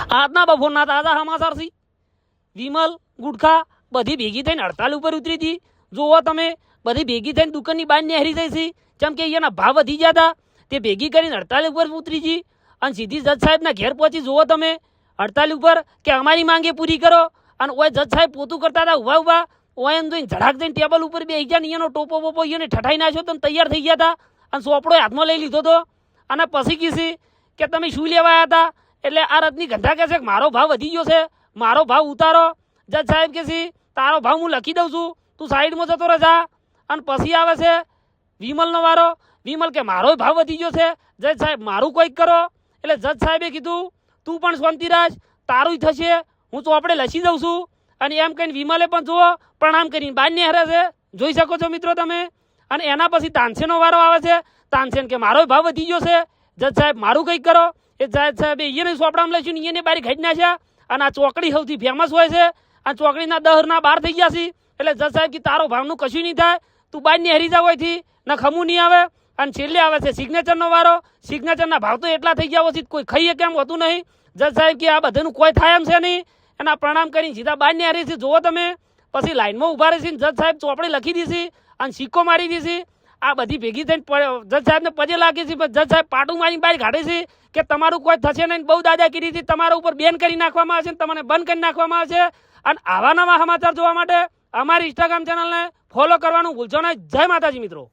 આજના બપોરના તાજા સમાચાર છે. વિમલ ગુટખા બધી ભેગી થઈને હડતાલ ઉપર ઉતરી હતી. જુઓ તમે, બધી ભેગી થઈને દુકાનની બહાર નેહરી જઈ છે. જેમ કે અહીંયાના ભાવ વધી ગયા હતા તે ભેગી કરીને હડતાલ ઉપર ઉતરી છે અને સીધી જજ સાહેબના ઘેર પહોંચી. જુઓ તમે હડતાલ ઉપર કે અમારી માંગે પૂરી કરો. અને ઓય જજ સાહેબ પોતું કરતા હતા ઉભા ઉભા. ઓય એમ જોઈને ઝડાક જઈને ટેબલ ઉપર બેસી ગયા. અહીંયાનો ટોપો બોપો એને ઠઠાઈ નાખ્યો તો તૈયાર થઈ ગયા હતા અને સોપડો હાથમાં લઈ લીધો હતો. અને પછી કીધી કે તમે શું લેવા આવ્યા હતા? એટલે આ રથની ગંધા કહે છે કે મારો ભાવ વધી ગયો છે, મારો ભાવ ઉતારો. જજ સાહેબ કે છે તારો ભાવ હું લખી દઉં છું, તું સાઈડમાં જતો રહે જા. અને પછી આવે છે વિમલનો વારો. વિમલ કે મારો ભાવ વધી ગયો છે, જજ સાહેબ મારું કોઈક કરો. એટલે જજ સાહેબે કીધું તું પણ શાંતિ રાખ, તારું થશે, હું ચોપડે લખી દઉં છું. અને એમ કહીને વિમલે પણ જુઓ પ્રણામ કરીને બહાર નેહરે છે, જોઈ શકો છો મિત્રો તમે. અને એના પછી તાનસેનનો વારો આવે છે. તાનસેન કે મારો ભાવ વધી ગયો છે, જજ સાહેબ મારું કંઈક કરો. એ જજ સાહેબે એને ચોપડામાં લખ્યું ને એને બારી ઘડી નાખ્યા. અને આ ચોકડી સૌથી ફેમસ હોય છે. આ ચોકડીના દહરના બાર થઈ ગયા છે. એટલે જજ સાહેબ કે તારો ભાવનું કશું નહીં થાય, તું બહાર નેહરી જાવ હોયથી ને ખમું નહીં આવે. અને છેલ્લે આવે છે સિગ્નેચરનો વારો. સિગ્નેચરના ભાવ તો એટલા થઈ ગયા હોય કોઈ ખાઈએ કેમ હોતું નહીં. જજ સાહેબ કે આ બધાનું કોઈ થાય એમ છે નહીં. એના પ્રણામ કરીને સીધા બહાર નેહરી છે. જુઓ તમે પછી લાઈનમાં ઉભા રહી છે. જજ સાહેબ ચોપડી લખી દીધી અને સિક્કો મારી દીધી. આ બધી ભેગી થઈને જજ સાહેબને પજે લાગી છે. જજ સાહેબ પાટું મારીને બહાર કાઢે છે કે તમારું કોઈ થશે નહીં. બહુ દાદાગીરી થી તમારા ઉપર બેન કરી નાખવામાં આવશે, તમને બંધ કરી નાખવામાં આવશે. અને આવા નવા સમાચાર જોવા માટે અમારી ઇન્સ્ટાગ્રામ ચેનલને ફોલો કરવાનું ભૂલશો નહીં. જય માતાજી મિત્રો.